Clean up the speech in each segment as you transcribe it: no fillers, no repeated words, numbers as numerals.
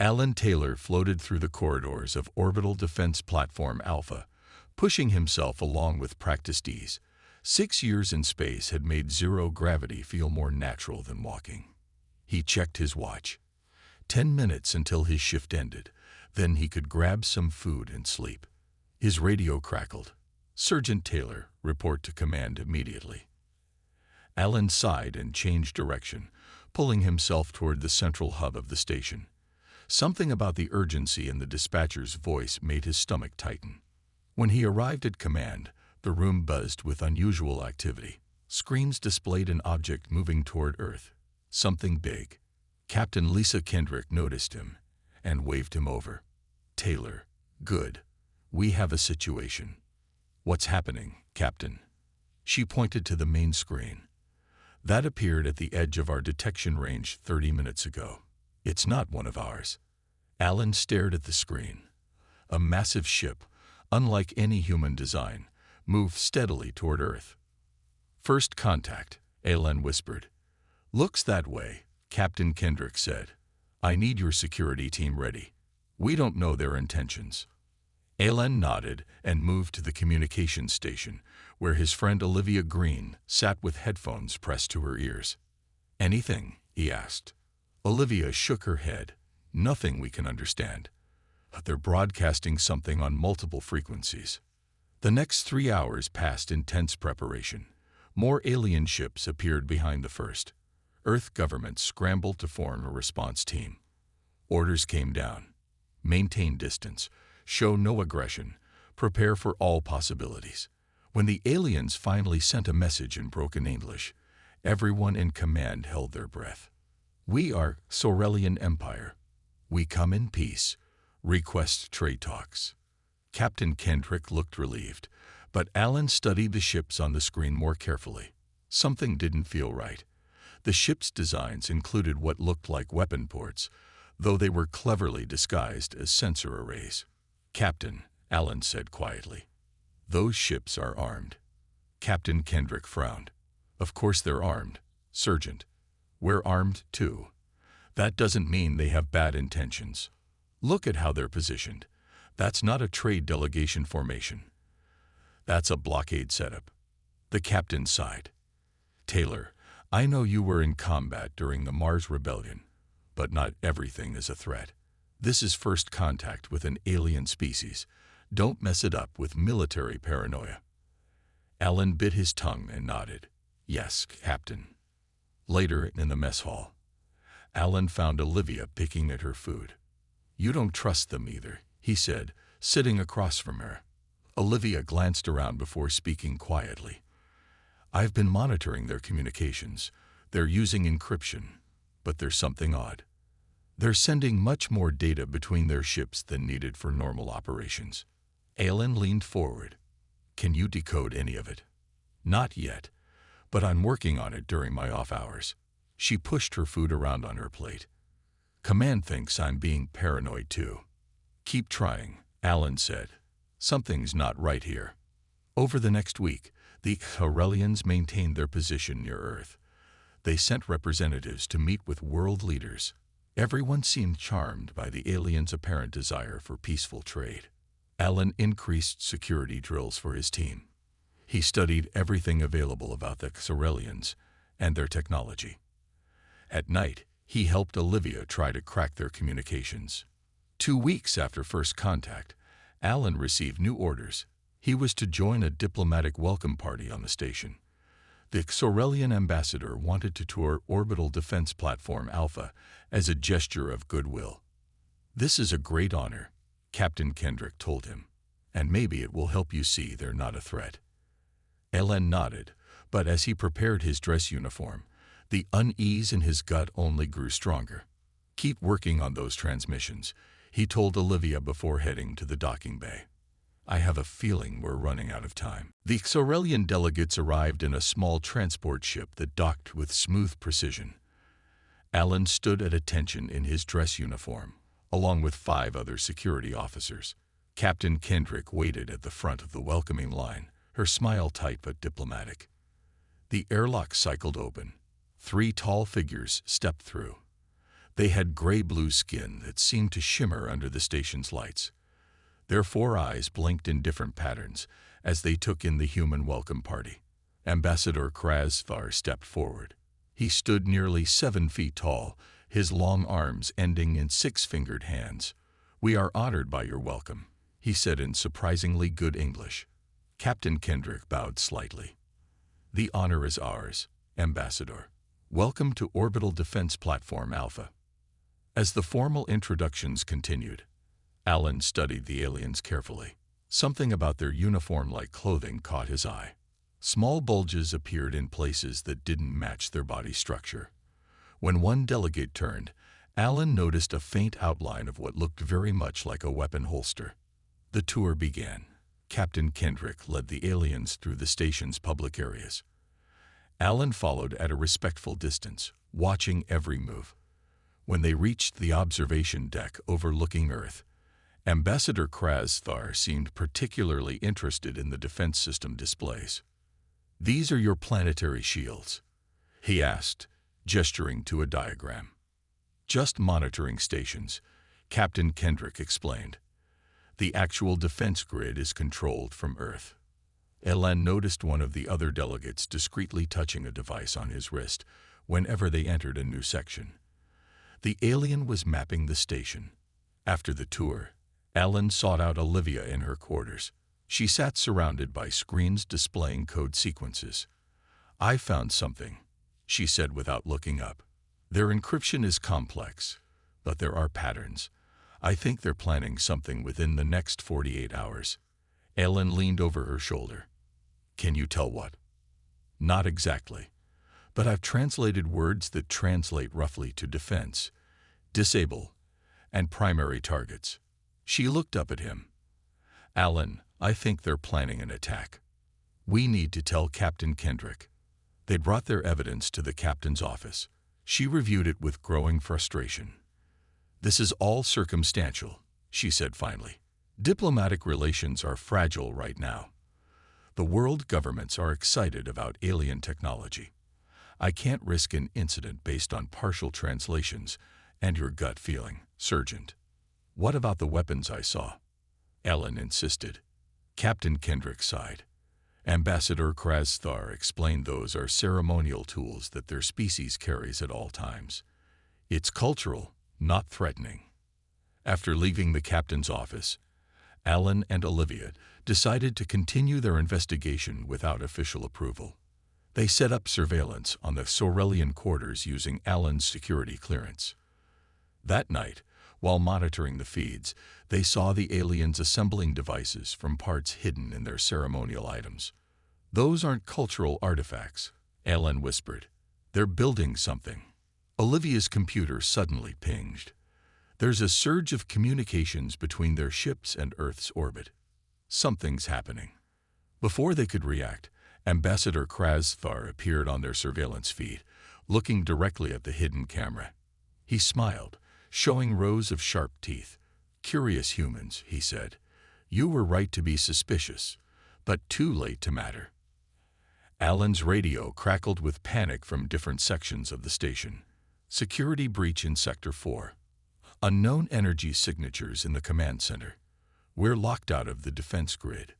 Alan Taylor floated through the corridors of Orbital Defense Platform Alpha, pushing himself along with practiced ease. 6 years in space had made zero gravity feel more natural than walking. He checked his watch. 10 minutes until his shift ended. Then he could grab some food and sleep. His radio crackled. "Sergeant Taylor, report to command immediately." Alan sighed and changed direction, pulling himself toward the central hub of the station. Something about the urgency in the dispatcher's voice made his stomach tighten. When he arrived at command, the room buzzed with unusual activity. Screens displayed an object moving toward Earth. Something big. Captain Lisa Kendrick noticed him and waved him over. "Taylor, good. We have a situation." "What's happening, Captain?" She pointed to the main screen. "That appeared at the edge of our detection range 30 minutes ago. It's not one of ours." Alan stared at the screen. A massive ship, unlike any human design, moved steadily toward Earth. "First contact," Alan whispered. "Looks that way," Captain Kendrick said. "I need your security team ready. We don't know their intentions." Alan nodded and moved to the communications station, where his friend Olivia Green sat with headphones pressed to her ears. "Anything?" he asked. Olivia shook her head. "Nothing we can understand. They're broadcasting something on multiple frequencies." The next 3 hours passed in tense preparation. More alien ships appeared behind the first. Earth governments scrambled to form a response team. Orders came down. Maintain distance. Show no aggression. Prepare for all possibilities. When the aliens finally sent a message in broken English, everyone in command held their breath. "We are Sorelian Empire. We come in peace. Request trade talks." Captain Kendrick looked relieved, but Alan studied the ships on the screen more carefully. Something didn't feel right. The ship's designs included what looked like weapon ports, though they were cleverly disguised as sensor arrays. "Captain," Alan said quietly, "those ships are armed." Captain Kendrick frowned. "Of course they're armed, Sergeant. We're armed too. That doesn't mean they have bad intentions. Look at how they're positioned. That's not a trade delegation formation. That's a blockade setup." The captain sighed. "Taylor, I know you were in combat during the Mars Rebellion, but not everything is a threat. This is first contact with an alien species. Don't mess it up with military paranoia." Alan bit his tongue and nodded. "Yes, Captain." Later, in the mess hall, Alan found Olivia picking at her food. "You don't trust them either," he said, sitting across from her. Olivia glanced around before speaking quietly. "I've been monitoring their communications. They're using encryption, but there's something odd. They're sending much more data between their ships than needed for normal operations." Alan leaned forward. "Can you decode any of it?" "Not yet, but I'm working on it during my off hours." She pushed her food around on her plate. "Command thinks I'm being paranoid too." "Keep trying," Alan said. "Something's not right here." Over the next week, the Aurelians maintained their position near Earth. They sent representatives to meet with world leaders. Everyone seemed charmed by the aliens' apparent desire for peaceful trade. Alan increased security drills for his team. He studied everything available about the Aurelians and their technology. At night, he helped Olivia try to crack their communications. 2 weeks after first contact, Alan received new orders. He was to join a diplomatic welcome party on the station. The Aurelian ambassador wanted to tour Orbital Defense Platform Alpha as a gesture of goodwill. "This is a great honor," Captain Kendrick told him, "and maybe it will help you see they're not a threat." Alan nodded, but as he prepared his dress uniform, the unease in his gut only grew stronger. "Keep working on those transmissions," he told Olivia before heading to the docking bay. "I have a feeling we're running out of time." The Aurelian delegates arrived in a small transport ship that docked with smooth precision. Alan stood at attention in his dress uniform, along with 5 other security officers. Captain Kendrick waited at the front of the welcoming line, her smile tight but diplomatic. The airlock cycled open. 3 tall figures stepped through. They had gray-blue skin that seemed to shimmer under the station's lights. Their 4 eyes blinked in different patterns as they took in the human welcome party. Ambassador Krasvar stepped forward. He stood nearly 7 feet tall, his long arms ending in 6-fingered hands. "We are honored by your welcome," he said in surprisingly good English. Captain Kendrick bowed slightly. "The honor is ours, Ambassador. Welcome to Orbital Defense Platform Alpha." As the formal introductions continued, Alan studied the aliens carefully. Something about their uniform-like clothing caught his eye. Small bulges appeared in places that didn't match their body structure. When one delegate turned, Alan noticed a faint outline of what looked very much like a weapon holster. The tour began. Captain Kendrick led the aliens through the station's public areas. Alan followed at a respectful distance, watching every move. When they reached the observation deck overlooking Earth, Ambassador Krasvar seemed particularly interested in the defense system displays. "These are your planetary shields?" he asked, gesturing to a diagram. "Just monitoring stations," Captain Kendrick explained. "The actual defense grid is controlled from Earth." Alan noticed one of the other delegates discreetly touching a device on his wrist whenever they entered a new section. The alien was mapping the station. After the tour, Alan sought out Olivia in her quarters. She sat surrounded by screens displaying code sequences. "I found something," she said without looking up. "Their encryption is complex, but there are patterns. I think they're planning something within the next 48 hours. Alan leaned over her shoulder. "Can you tell what?" "Not exactly, but I've translated words that translate roughly to defense, disable, and primary targets." She looked up at him. "Alan, I think they're planning an attack. We need to tell Captain Kendrick." They brought their evidence to the captain's office. She reviewed it with growing frustration. "This is all circumstantial," she said finally. "Diplomatic relations are fragile right now. The world governments are excited about alien technology. I can't risk an incident based on partial translations and your gut feeling, Sergeant." "What about the weapons I saw?" Ellen insisted. Captain Kendrick sighed. Ambassador Krasvar explained those are ceremonial tools that their species carries at all times. It's cultural, not threatening. After leaving the captain's office, Alan and Olivia decided to continue their investigation without official approval. They set up surveillance on the Sorelian quarters using Alan's security clearance. That night, while monitoring the feeds, they saw the aliens assembling devices from parts hidden in their ceremonial items. "Those aren't cultural artifacts," Alan whispered. "They're building something." Olivia's computer suddenly pinged. "There's a surge of communications between their ships and Earth's orbit. Something's happening." Before they could react, Ambassador Krasvar appeared on their surveillance feed, looking directly at the hidden camera. He smiled, showing rows of sharp teeth. "Curious humans," he said. "You were right to be suspicious, but too late to matter." Alan's radio crackled with panic from different sections of the station. "Security breach in Sector 4. Unknown energy signatures in the command center. We're locked out of the defense grid."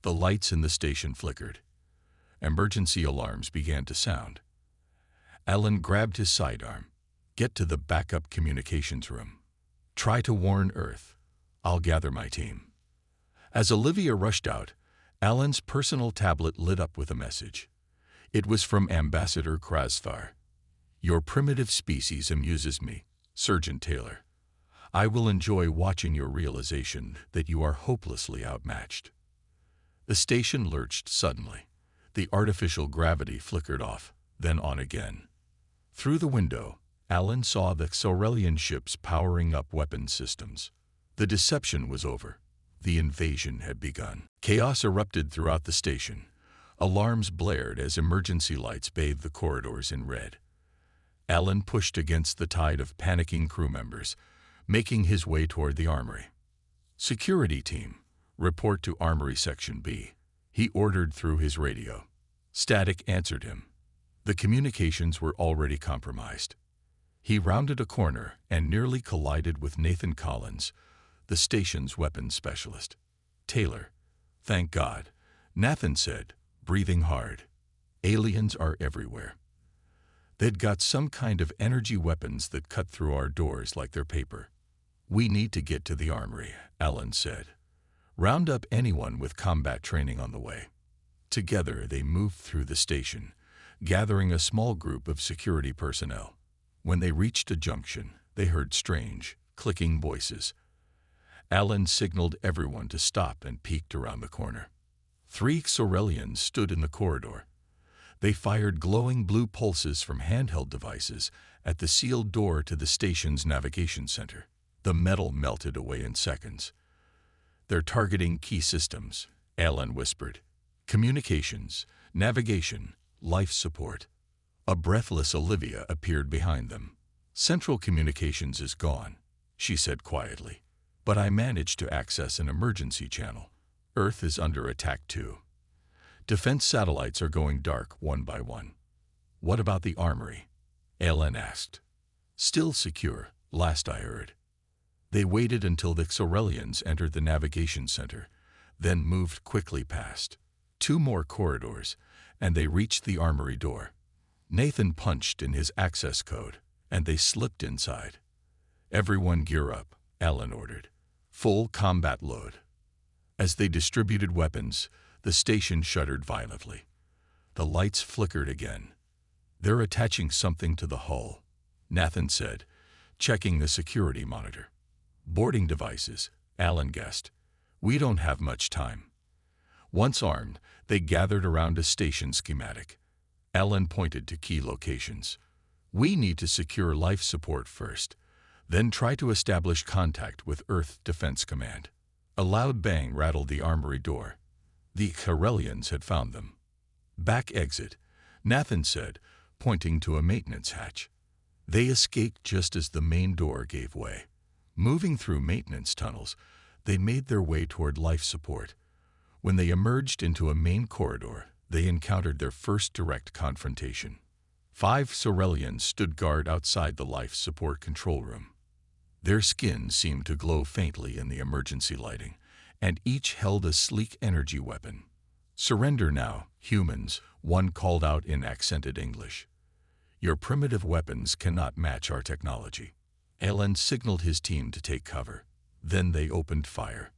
The lights in the station flickered. Emergency alarms began to sound. Alan grabbed his sidearm. "Get to the backup communications room. Try to warn Earth. I'll gather my team." As Olivia rushed out, Alan's personal tablet lit up with a message. It was from Ambassador Krasvar. "Your primitive species amuses me, Sergeant Taylor. I will enjoy watching your realization that you are hopelessly outmatched." The station lurched suddenly. The artificial gravity flickered off, then on again. Through the window, Alan saw the Sorelian ships powering up weapon systems. The deception was over. The invasion had begun. Chaos erupted throughout the station. Alarms blared as emergency lights bathed the corridors in red. Alan pushed against the tide of panicking crew members, making his way toward the armory. "Security team, report to Armory Section B," he ordered through his radio. Static answered him. The communications were already compromised. He rounded a corner and nearly collided with Nathan Collins, the station's weapons specialist. "Taylor, thank God," Nathan said, breathing hard. "Aliens are everywhere. They'd got some kind of energy weapons that cut through our doors like they're paper." "We need to get to the armory," Alan said. "Round up anyone with combat training on the way." Together they moved through the station, gathering a small group of security personnel. When they reached a junction, they heard strange, clicking voices. Alan signaled everyone to stop and peeked around the corner. 3 Xorelians stood in the corridor. They fired glowing blue pulses from handheld devices at the sealed door to the station's navigation center. The metal melted away in seconds. "They're targeting key systems," Alan whispered. "Communications, navigation, life support." A breathless Olivia appeared behind them. "Central communications is gone," she said quietly. "But I managed to access an emergency channel. Earth is under attack too. Defense satellites are going dark one by one." "What about the armory?" Alan asked. "Still secure, last I heard." They waited until the Xorelians entered the navigation center, then moved quickly past. 2 more corridors, and they reached the armory door. Nathan punched in his access code, and they slipped inside. "Everyone gear up," Alan ordered. "Full combat load." As they distributed weapons, the station shuddered violently. The lights flickered again. "They're attaching something to the hull," Nathan said, checking the security monitor. "Boarding devices," Alan guessed. "We don't have much time." Once armed, they gathered around a station schematic. Alan pointed to key locations. "We need to secure life support first, then try to establish contact with Earth Defense Command." A loud bang rattled the armory door. The Xorelians had found them. "Back exit," Nathan said, pointing to a maintenance hatch. They escaped just as the main door gave way. Moving through maintenance tunnels, they made their way toward life support. When they emerged into a main corridor, they encountered their first direct confrontation. 5 Xorelians stood guard outside the life support control room. Their skin seemed to glow faintly in the emergency lighting, and each held a sleek energy weapon. "Surrender now, humans," one called out in accented English. "Your primitive weapons cannot match our technology." Alan signaled his team to take cover. Then they opened fire.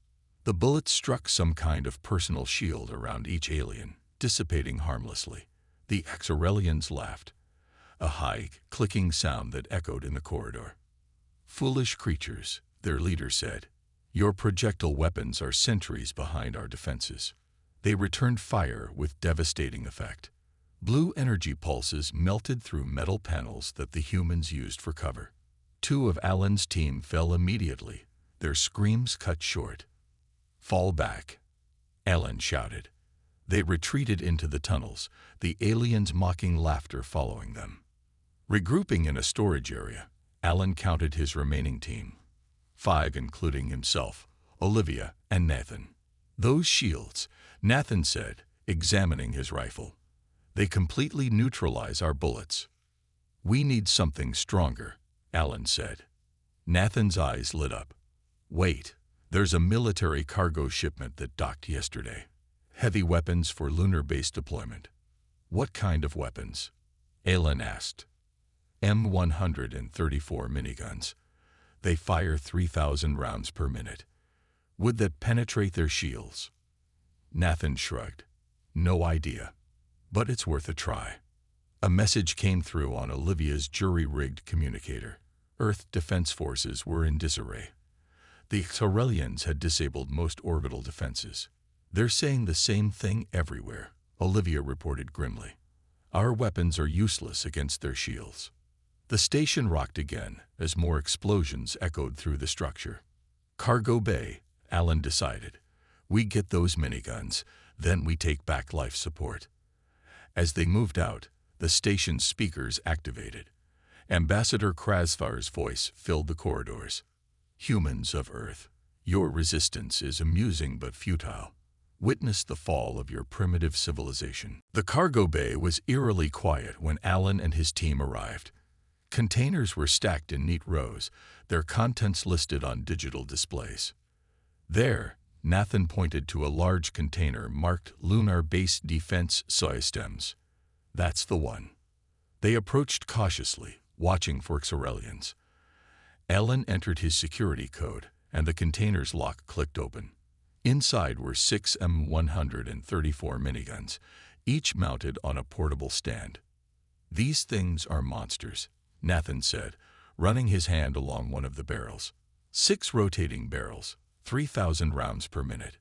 The bullets struck some kind of personal shield around each alien, dissipating harmlessly. The Xorelians laughed, a high, clicking sound that echoed in the corridor. "Foolish creatures," their leader said. "Your projectile weapons are centuries behind our defenses." They returned fire with devastating effect. Blue energy pulses melted through metal panels that the humans used for cover. 2 of Alan's team fell immediately, their screams cut short. "Fall back," Alan shouted. They retreated into the tunnels, the aliens' mocking laughter following them. Regrouping in a storage area, Alan counted his remaining team. 5 including himself, Olivia, and Nathan. "Those shields," Nathan said, examining his rifle. "They completely neutralize our bullets." "We need something stronger," Alan said. Nathan's eyes lit up. "Wait, there's a military cargo shipment that docked yesterday. Heavy weapons for lunar base deployment." "What kind of weapons?" Alan asked. "M134 miniguns. They fire 3,000 rounds per minute. Would that penetrate their shields?" Nathan shrugged. "No idea, but it's worth a try." A message came through on Olivia's jury-rigged communicator. Earth defense forces were in disarray. The Xorelians had disabled most orbital defenses. "They're saying the same thing everywhere," Olivia reported grimly. "Our weapons are useless against their shields." The station rocked again as more explosions echoed through the structure. "Cargo bay," Alan decided. "We get those miniguns, then we take back life support." As they moved out, the station's speakers activated. Ambassador Krasvar's voice filled the corridors. "Humans of Earth, your resistance is amusing but futile. Witness the fall of your primitive civilization." The cargo bay was eerily quiet when Alan and his team arrived. Containers were stacked in neat rows, their contents listed on digital displays. There, Nathan pointed to a large container marked Lunar Base Defense Systems. That's the one. They approached cautiously, watching for Xorelians. Alan entered his security code, and the container's lock clicked open. Inside were 6 M134 miniguns, each mounted on a portable stand. "These things are monsters," Nathan said, running his hand along one of the barrels. 6 rotating barrels, 3,000 rounds per minute.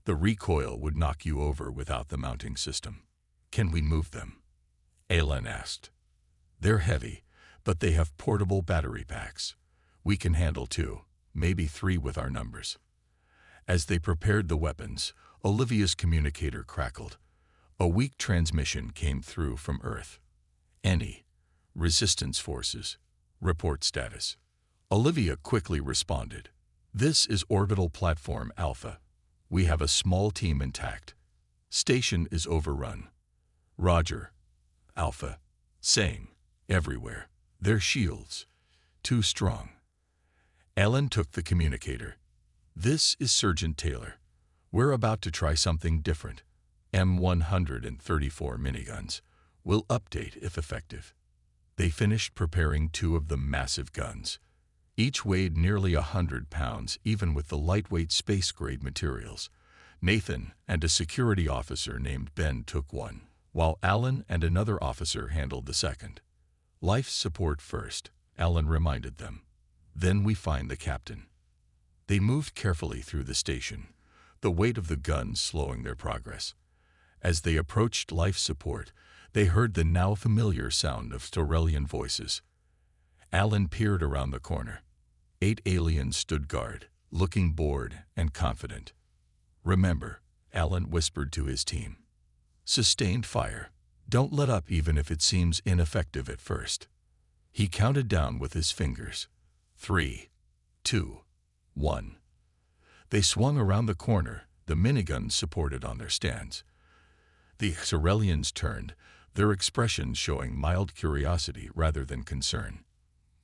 The recoil would knock you over without the mounting system. "Can we move them?" Alan asked. "They're heavy, but they have portable battery packs. We can handle 2, maybe 3 with our numbers." As they prepared the weapons, Olivia's communicator crackled. A weak transmission came through from Earth. "Any resistance forces, report status." Olivia quickly responded. "This is Orbital Platform Alpha. We have a small team intact. Station is overrun." "Roger." Alpha. "Same. Everywhere. Their shields. Too strong." Ellen took the communicator. "This is Sergeant Taylor. We're about to try something different. M134 miniguns. Will update if effective." They finished preparing 2 of the massive guns. Each weighed nearly 100 pounds, even with the lightweight space-grade materials. Nathan and a security officer named Ben took one, while Alan and another officer handled the second. "Life support first," Alan reminded them. "Then we find the captain." They moved carefully through the station, the weight of the guns slowing their progress. As they approached life support, they heard the now familiar sound of Storelian voices. Alan peered around the corner. 8 aliens stood guard, looking bored and confident. "Remember," Alan whispered to his team. "Sustained fire. Don't let up even if it seems ineffective at first." He counted down with his fingers. 3, 2, 1. They swung around the corner, the miniguns supported on their stands. The Xorelians turned, their expressions showing mild curiosity rather than concern.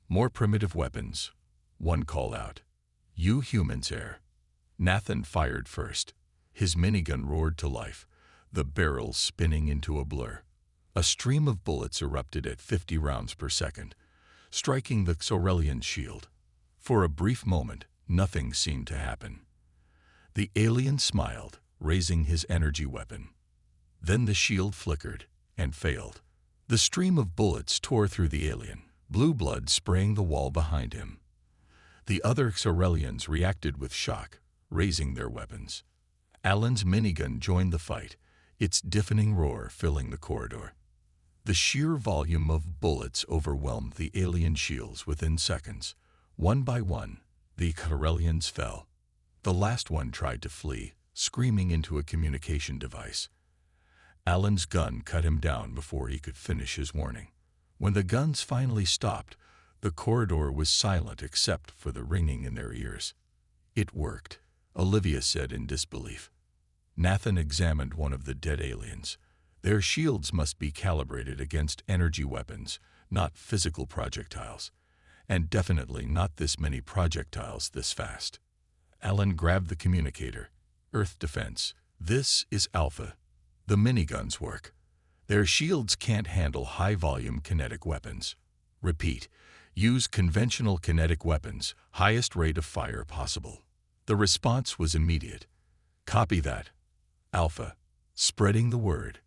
"More primitive weapons," one called out. "You humans here." Nathan fired first. His minigun roared to life, the barrels spinning into a blur. A stream of bullets erupted at 50 rounds per second, striking the Xorelian shield. For a brief moment, nothing seemed to happen. The alien smiled, raising his energy weapon. Then the shield flickered and failed. The stream of bullets tore through the alien, blue blood spraying the wall behind him. The other Xorelians reacted with shock, raising their weapons. Alan's minigun joined the fight, its deafening roar filling the corridor. The sheer volume of bullets overwhelmed the alien shields within seconds. One by one, the Xorelians fell. The last one tried to flee, screaming into a communication device. Alan's gun cut him down before he could finish his warning. When the guns finally stopped, the corridor was silent except for the ringing in their ears. "It worked," Olivia said in disbelief. Nathan examined one of the dead aliens. Their shields must be calibrated against energy weapons, not physical projectiles. And definitely not this many projectiles this fast. Alan grabbed the communicator. "Earth defense. This is Alpha. The miniguns work. Their shields can't handle high-volume kinetic weapons. Repeat, use conventional kinetic weapons, highest rate of fire possible." The response was immediate. "Copy that. Alpha." Spreading the word.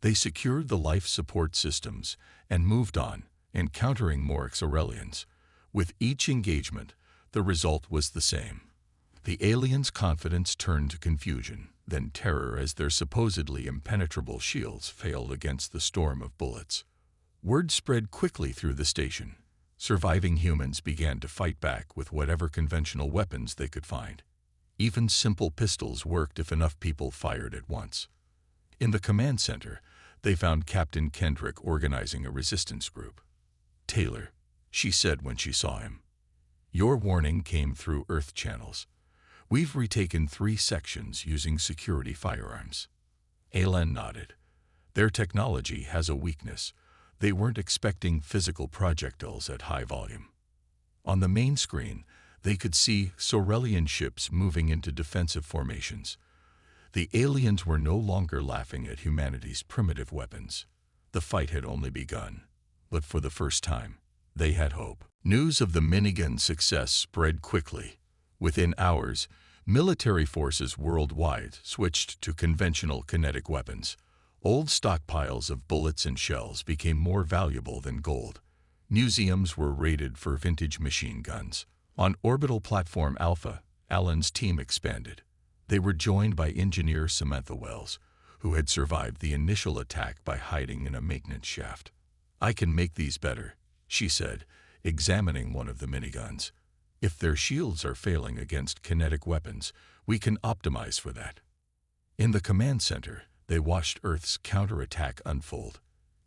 They secured the life support systems and moved on, encountering more Xorelians. With each engagement, the result was the same. The aliens' confidence turned to confusion, then terror as their supposedly impenetrable shields failed against the storm of bullets. Word spread quickly through the station. Surviving humans began to fight back with whatever conventional weapons they could find. Even simple pistols worked if enough people fired at once. In the command center, they found Captain Kendrick organizing a resistance group. "Taylor," she said when she saw him. "Your warning came through Earth channels. We've retaken 3 sections using security firearms." Alan nodded. "Their technology has a weakness. They weren't expecting physical projectiles at high volume. On the main screen, they could see Saurelian ships moving into defensive formations. The aliens were no longer laughing at humanity's primitive weapons. The fight had only begun, but for the first time, they had hope. News of the minigun's success spread quickly. Within hours, military forces worldwide switched to conventional kinetic weapons. Old stockpiles of bullets and shells became more valuable than gold. Museums were raided for vintage machine guns. On orbital platform Alpha, Alan's team expanded. They were joined by engineer Samantha Wells, who had survived the initial attack by hiding in a maintenance shaft. "I can make these better," she said, examining one of the miniguns. "If their shields are failing against kinetic weapons, we can optimize for that." In the command center, they watched Earth's counterattack unfold.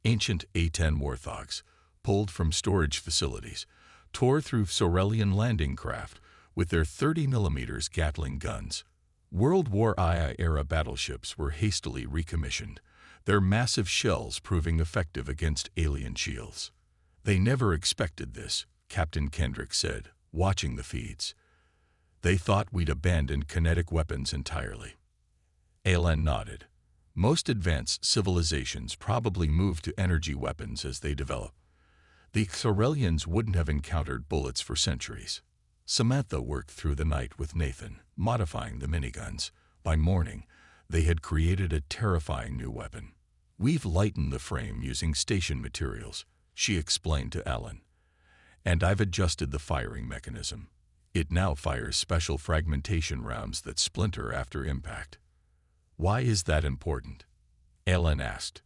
Ancient A-10 warthogs, pulled from storage facilities, tore through Saurelian landing craft with their 30mm Gatling guns. World War II-era battleships were hastily recommissioned, their massive shells proving effective against alien shields. "They never expected this," Captain Kendrick said, watching the feeds. "They thought we'd abandoned kinetic weapons entirely." Alan nodded. Most advanced civilizations probably moved to energy weapons as they develop. The Saurelians wouldn't have encountered bullets for centuries. Samantha worked through the night with Nathan, modifying the miniguns. By morning, they had created a terrifying new weapon. "We've lightened the frame using station materials," she explained to Alan. "And I've adjusted the firing mechanism. It now fires special fragmentation rounds that splinter after impact." "Why is that important?" Alan asked.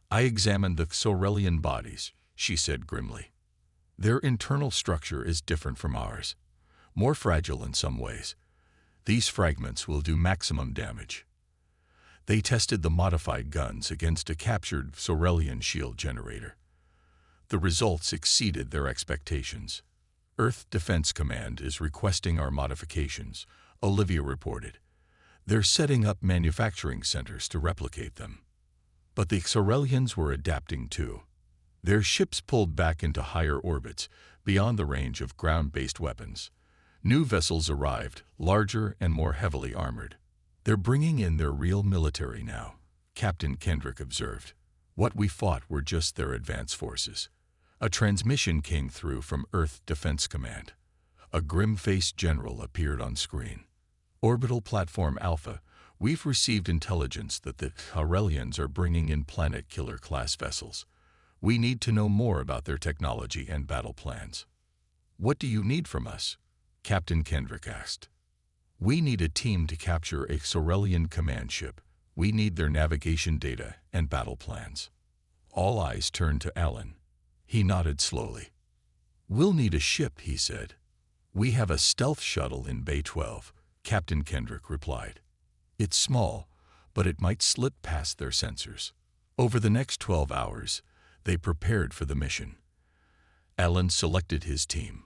"I examined the Saurelian bodies," she said grimly. "Their internal structure is different from ours, more fragile in some ways. These fragments will do maximum damage." They tested the modified guns against a captured Saurelian shield generator. The results exceeded their expectations. "Earth Defense Command is requesting our modifications," Olivia reported. "They're setting up manufacturing centers to replicate them." But the Saurelians were adapting too. Their ships pulled back into higher orbits, beyond the range of ground-based weapons. New vessels arrived, larger and more heavily armored. "They're bringing in their real military now," Captain Kendrick observed. "What we fought were just their advance forces." A transmission came through from Earth Defense Command. A grim-faced general appeared on screen. "Orbital Platform Alpha, we've received intelligence that the Saurelians are bringing in Planet Killer-class vessels. We need to know more about their technology and battle plans." "What do you need from us?" Captain Kendrick asked. "We need a team to capture a Saurelian command ship. We need their navigation data and battle plans." All eyes turned to Alan. He nodded slowly. "We'll need a ship," he said. "We have a stealth shuttle in Bay 12, Captain Kendrick replied. "It's small, but it might slip past their sensors." Over the next 12 hours, they prepared for the mission. Alan selected his team.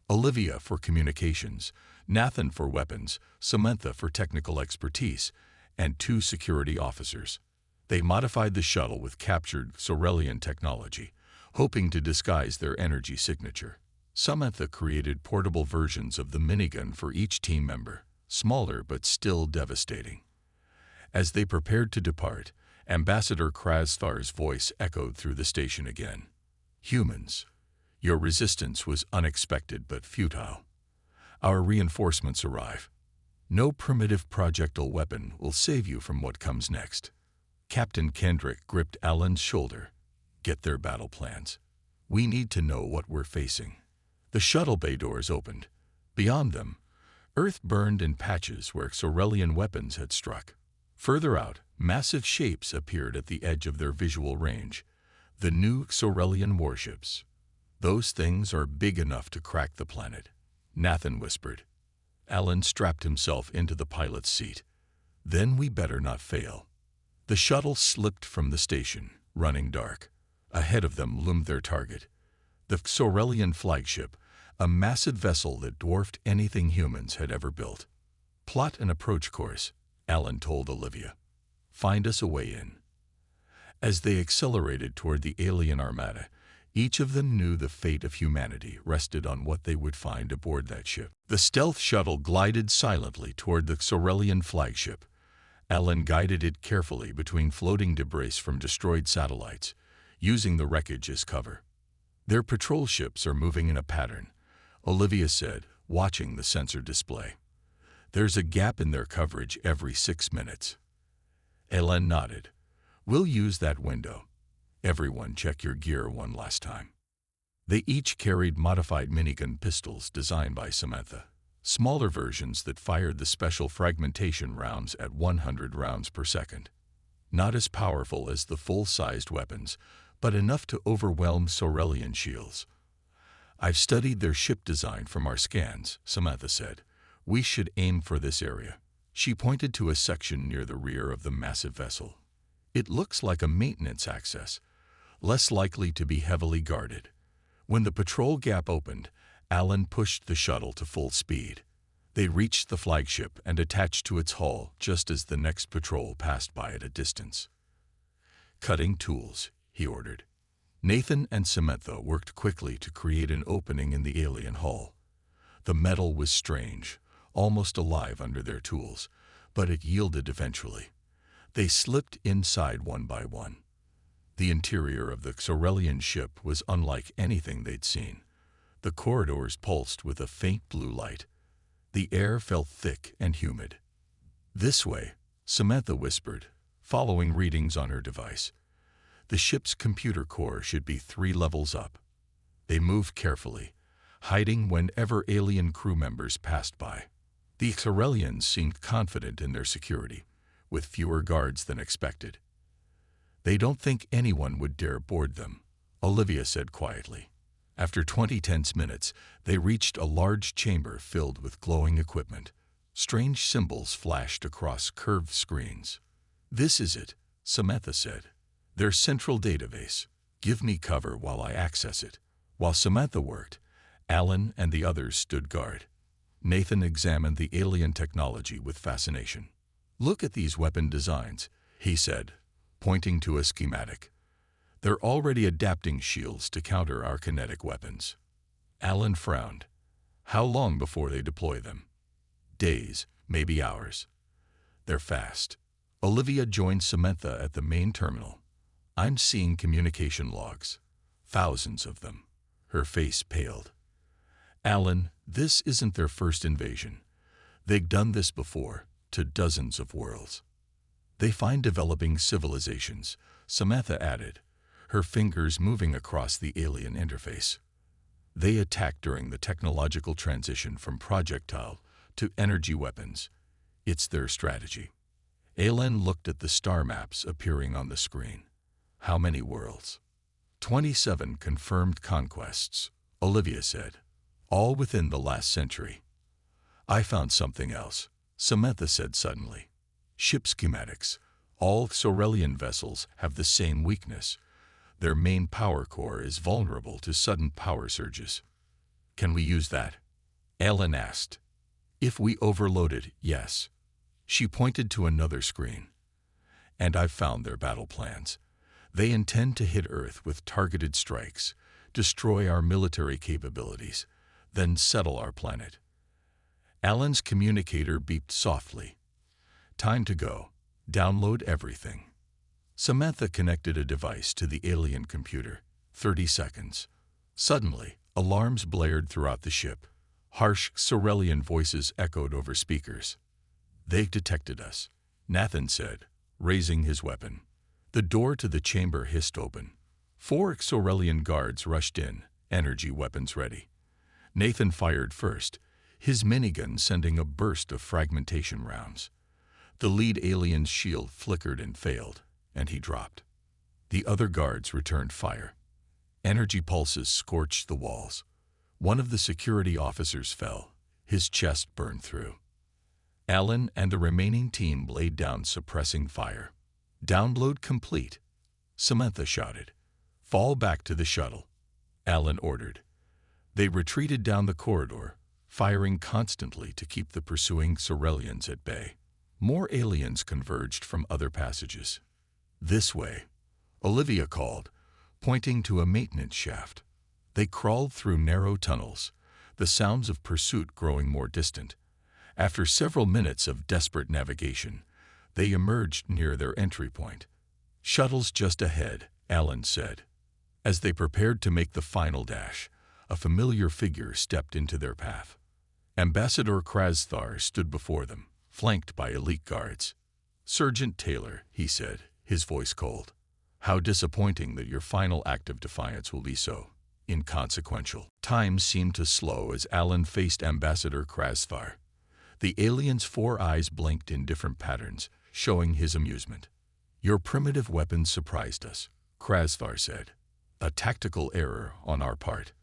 Olivia for communications, Nathan for weapons, Samantha for technical expertise, and 2 security officers. They modified the shuttle with captured Saurelian technology, hoping to disguise their energy signature. Samantha created portable versions of the minigun for each team member, smaller but still devastating. As they prepared to depart, Ambassador Krasvar's voice echoed through the station again. "Humans, your resistance was unexpected but futile. Our reinforcements arrive. No primitive projectile weapon will save you from what comes next." Captain Kendrick gripped Alan's shoulder. "Get their battle plans. We need to know what we're facing." The shuttle bay doors opened. Beyond them, Earth burned in patches where Saurelian weapons had struck. Further out, massive shapes appeared at the edge of their visual range. The new Saurelian warships. "Those things are big enough to crack the planet," Nathan whispered. Alan strapped himself into the pilot's seat. "Then we better not fail." The shuttle slipped from the station, running dark. Ahead of them loomed their target, the Saurelian flagship, a massive vessel that dwarfed anything humans had ever built. "Plot an approach course," Alan told Olivia. "Find us a way in." As they accelerated toward the alien armada, each of them knew the fate of humanity rested on what they would find aboard that ship. The stealth shuttle glided silently toward the Sorelian flagship. Alan guided it carefully between floating debris from destroyed satellites, using the wreckage as cover. Their patrol ships are moving in a pattern, Olivia said, watching the sensor display. There's a gap in their coverage every 6 minutes. Alan nodded. We'll use that window. Everyone check your gear one last time. They each carried modified minigun pistols designed by Samantha, smaller versions that fired the special fragmentation rounds at 100 rounds per second. Not as powerful as the full-sized weapons, but enough to overwhelm Sorelian shields. I've studied their ship design from our scans, Samantha said. We should aim for this area. She pointed to a section near the rear of the massive vessel. It looks like a maintenance access, less likely to be heavily guarded. When the patrol gap opened, Alan pushed the shuttle to full speed. They reached the flagship and attached to its hull just as the next patrol passed by at a distance. Cutting tools, he ordered. Nathan and Samantha worked quickly to create an opening in the alien hull. The metal was strange, almost alive under their tools, but it yielded eventually. They slipped inside one by one. The interior of the Sorelian ship was unlike anything they'd seen. The corridors pulsed with a faint blue light. The air felt thick and humid. This way, Samantha whispered, following readings on her device. The ship's computer core should be 3 levels up. They moved carefully, hiding whenever alien crew members passed by. The Sorelians seemed confident in their security, with fewer guards than expected. They don't think anyone would dare board them, Olivia said quietly. After 20 tense minutes, they reached a large chamber filled with glowing equipment. Strange symbols flashed across curved screens. This is it, Samantha said. Their central database. Give me cover while I access it. While Samantha worked, Alan and the others stood guard. Nathan examined the alien technology with fascination. Look at these weapon designs, he said, pointing to a schematic. They're already adapting shields to counter our kinetic weapons. Alan frowned. How long before they deploy them? Days, maybe hours. They're fast. Olivia joined Samantha at the main terminal. I'm seeing communication logs. Thousands of them. Her face paled. Alan, this isn't their first invasion. They've done this before, to dozens of worlds. They find developing civilizations, Samantha added, her fingers moving across the alien interface. They attack during the technological transition from projectile to energy weapons. It's their strategy. Alan looked at the star maps appearing on the screen. How many worlds? 27 confirmed conquests, Olivia said, all within the last century. I found something else, Samantha said suddenly. Ship schematics. All Sorelian vessels have the same weakness. Their main power core is vulnerable to sudden power surges. Can we use that? Alan asked. If we overload it, yes. She pointed to another screen. And I've found their battle plans. They intend to hit Earth with targeted strikes, destroy our military capabilities, then settle our planet. Alan's communicator beeped softly. Time to go. Download everything. Samantha connected a device to the alien computer. 30 seconds. Suddenly, alarms blared throughout the ship. Harsh Sorelian voices echoed over speakers. They've detected us, Nathan said, raising his weapon. The door to the chamber hissed open. 4 Sorelian guards rushed in, energy weapons ready. Nathan fired first, his minigun sending a burst of fragmentation rounds. The lead alien's shield flickered and failed, and he dropped. The other guards returned fire. Energy pulses scorched the walls. One of the security officers fell, his chest burned through. Alan and the remaining team laid down suppressing fire. Download complete, Samantha shouted. Fall back to the shuttle, Alan ordered. They retreated down the corridor, firing constantly to keep the pursuing Sorelians at bay. More aliens converged from other passages. This way, Olivia called, pointing to a maintenance shaft. They crawled through narrow tunnels, the sounds of pursuit growing more distant. After several minutes of desperate navigation, they emerged near their entry point. "Shuttle's just ahead," Alan said. As they prepared to make the final dash, a familiar figure stepped into their path. Ambassador Krasthar stood before them, flanked by elite guards. "Sergeant Taylor," he said, his voice cold. "How disappointing that your final act of defiance will be so inconsequential." Time seemed to slow as Alan faced Ambassador Krasthar. The alien's 4 eyes blinked in different patterns, showing his amusement. "Your primitive weapons surprised us," Krasthar said. "A tactical error on our part.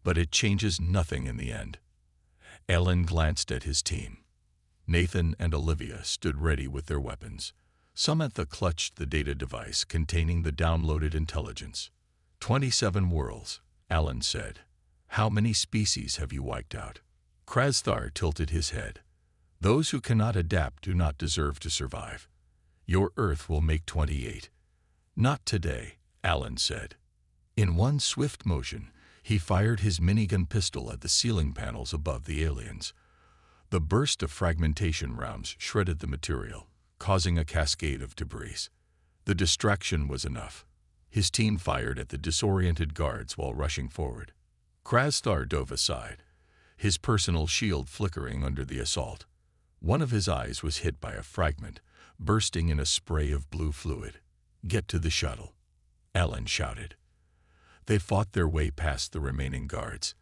But it changes nothing in the end." Alan glanced at his team. Nathan and Olivia stood ready with their weapons. Samantha clutched the data device containing the downloaded intelligence. 27 worlds, Alan said. "How many species have you wiped out?" Krasthar tilted his head. "Those who cannot adapt do not deserve to survive. Your Earth will make 28. "Not today," Alan said. In one swift motion, he fired his minigun pistol at the ceiling panels above the aliens. The burst of fragmentation rounds shredded the material, causing a cascade of debris. The distraction was enough. His team fired at the disoriented guards while rushing forward. Krasthar dove aside, his personal shield flickering under the assault. One of his eyes was hit by a fragment, bursting in a spray of blue fluid. "Get to the shuttle," Alan shouted. They fought their way past the remaining guards.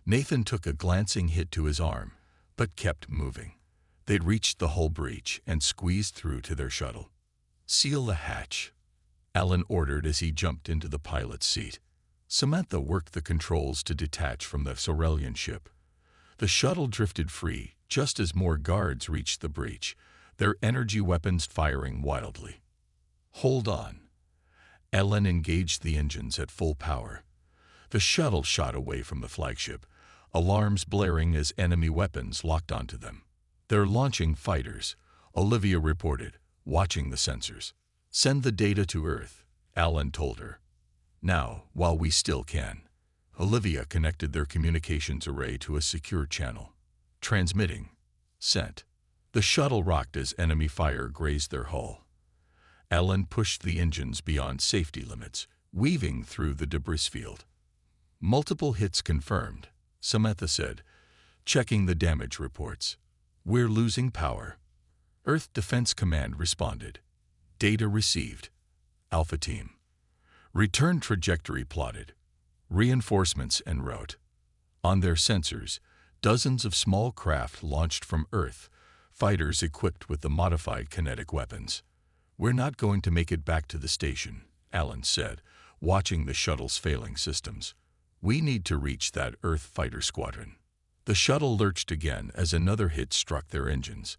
Nathan took a glancing hit to his arm, but kept moving. They'd reached the hull breach and squeezed through to their shuttle. "Seal the hatch," Alan ordered as he jumped into the pilot's seat. Samantha worked the controls to detach from the Sorelian ship. The shuttle drifted free just as more guards reached the breach, their energy weapons firing wildly. "Hold on." Alan engaged the engines at full power. The shuttle shot away from the flagship, alarms blaring as enemy weapons locked onto them. "They're launching fighters," Olivia reported, watching the sensors. "Send the data to Earth," Alan told her. "Now, while we still can." Olivia connected their communications array to a secure channel. Transmitting. Sent. The shuttle rocked as enemy fire grazed their hull. Alan pushed the engines beyond safety limits, weaving through the debris field. "Multiple hits confirmed," Samantha said, checking the damage reports. "We're losing power." Earth Defense Command responded. "Data received." Alpha Team. Return trajectory plotted. Reinforcements en route. On their sensors, dozens of small craft launched from Earth, fighters equipped with the modified kinetic weapons. "We're not going to make it back to the station," Alan said, watching the shuttle's failing systems. "We need to reach that Earth fighter squadron." The shuttle lurched again as another hit struck their engines.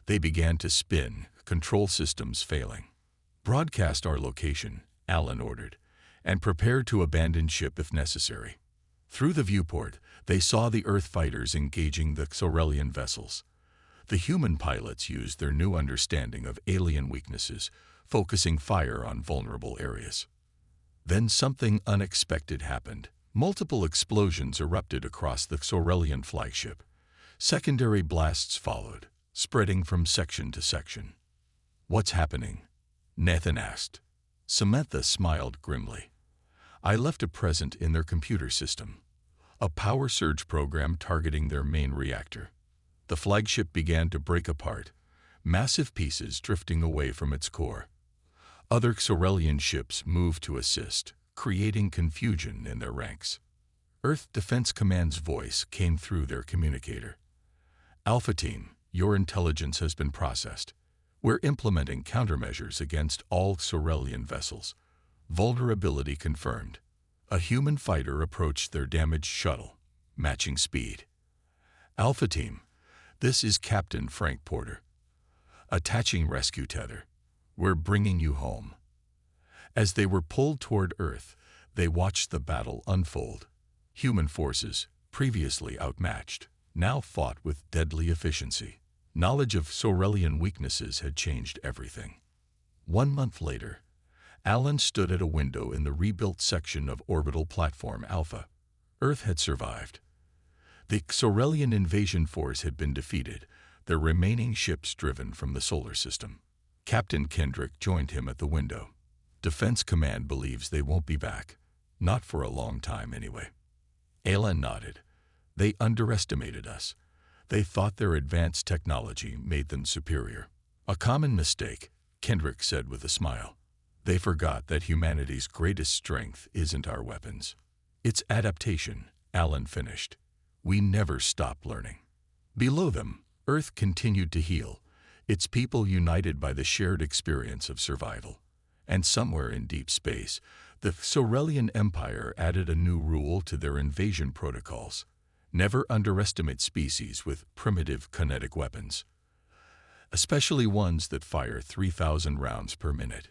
They began to spin, control systems failing. "Broadcast our location," Alan ordered, "and prepare to abandon ship if necessary." Through the viewport, they saw the Earth fighters engaging the Sorelian vessels. The human pilots used their new understanding of alien weaknesses, focusing fire on vulnerable areas. Then something unexpected happened. Multiple explosions erupted across the Sorelian flagship. Secondary blasts followed, spreading from section to section. "What's happening?" Nathan asked. Samantha smiled grimly. "I left a present in their computer system. A power surge program targeting their main reactor." The flagship began to break apart, massive pieces drifting away from its core. Other Sorelian ships moved to assist, creating confusion in their ranks. Earth Defense Command's voice came through their communicator. "Alpha Team, your intelligence has been processed. We're implementing countermeasures against all Sorelian vessels. Vulnerability confirmed." A human fighter approached their damaged shuttle, matching speed. "Alpha Team, this is Captain Frank Porter. Attaching rescue tether. We're bringing you home." As they were pulled toward Earth, they watched the battle unfold. Human forces, previously outmatched, now fought with deadly efficiency. Knowledge of Sorelian weaknesses had changed everything. 1 month later, Alan stood at a window in the rebuilt section of Orbital Platform Alpha. Earth had survived. The Xorelian invasion force had been defeated, their remaining ships driven from the solar system. Captain Kendrick joined him at the window. Defense Command believes they won't be back. Not for a long time, anyway. Alan nodded. They underestimated us. They thought their advanced technology made them superior. A common mistake, Kendrick said with a smile. They forgot that humanity's greatest strength isn't our weapons. It's adaptation, Alan finished. We never stop learning. Below them, Earth continued to heal, its people united by the shared experience of survival. And somewhere in deep space, the Xorelian Empire added a new rule to their invasion protocols. Never underestimate species with primitive kinetic weapons, especially ones that fire 3,000 rounds per minute.